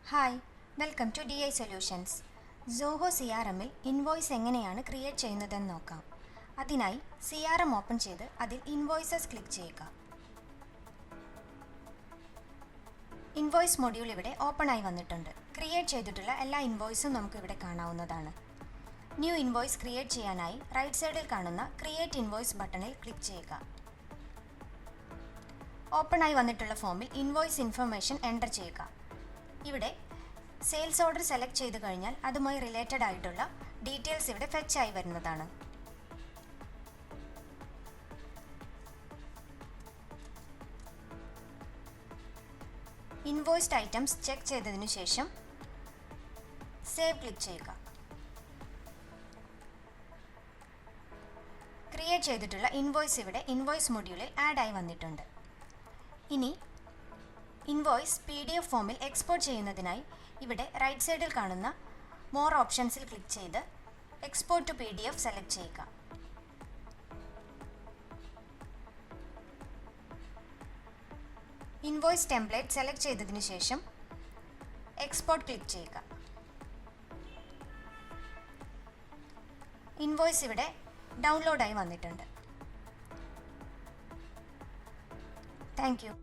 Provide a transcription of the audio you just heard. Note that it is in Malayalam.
Hi, welcome to DI solutions. Zoho CRM ൽ ഇൻവോയ്സ് എങ്ങനെയാണ് ക്രിയേറ്റ് ചെയ്യുന്നതെന്ന് നോക്കാം. അതിനായി CRM ഓപ്പൺ ചെയ്ത് അതിൽ ഇൻവോയ്സസ് ക്ലിക്ക് ചെയ്യുക. ഇൻവോയ്സ് മൊഡ്യൂൾ ഇവിടെ ഓപ്പൺ ആയി വന്നിട്ടുണ്ട്. ക്രിയേറ്റ് ചെയ്തിട്ടുള്ള എല്ലാ ഇൻവോയ്സും നമുക്ക് ഇവിടെ കാണാവുന്നതാണ്. ന്യൂ ഇൻവോയ്സ് ക്രിയേറ്റ് ചെയ്യാനായി റൈറ്റ് സൈഡിൽ കാണുന്ന ക്രിയേറ്റ് ഇൻവോയ്സ് ബട്ടണിൽ ക്ലിക്ക് ചെയ്യുക. ഓപ്പൺ ആയി വന്നിട്ടുള്ള ഫോമിൽ ഇൻവോയ്സ് ഇൻഫർമേഷൻ എൻ്റർ ചെയ്യുക. ഇവിടെ സെയിൽസ് ഓർഡർ സെലക്ട് ചെയ്ത് കഴിഞ്ഞാൽ അതുമായി റിലേറ്റഡ് ആയിട്ടുള്ള ഡീറ്റെയിൽസ് ഇവിടെ ഫെച്ച് ആയി വരുന്നതാണ്. ഇൻവോയ്സ്ഡ് ഐറ്റംസ് ചെക്ക് ചെയ്തതിനു ശേഷം സേവ് ക്ലിക്ക് ചെയ്യുക. ക്രിയേറ്റ് ചെയ്തിട്ടുള്ള ഇൻവോയ്സ് ഇവിടെ ഇൻവോയ്സ് മൊഡ്യൂളിൽ ആഡ് ആയി വന്നിട്ടുണ്ട്. ഇനി ഇൻവോയ്സ് PDF ഫോമിൽ എക്സ്പോർട്ട് ചെയ്യുന്നതിനായി ഇവിടെ റൈറ്റ് സൈഡിൽ കാണുന്ന മോർ ഓപ്ഷൻസിൽ ക്ലിക്ക് ചെയ്ത് എക്സ്പോർട്ട് ടു PDF സെലക്ട് ചെയ്യുക. ഇൻവോയ്സ് ടെംപ്ലേറ്റ് സെലക്ട് ചെയ്തതിനു ശേഷം എക്സ്പോർട്ട് ക്ലിക്ക് ചെയ്യുക. ഇൻവോയ്സ് ഇവിടെ ഡൗൺലോഡായി വന്നിട്ടുണ്ട്. Thank you.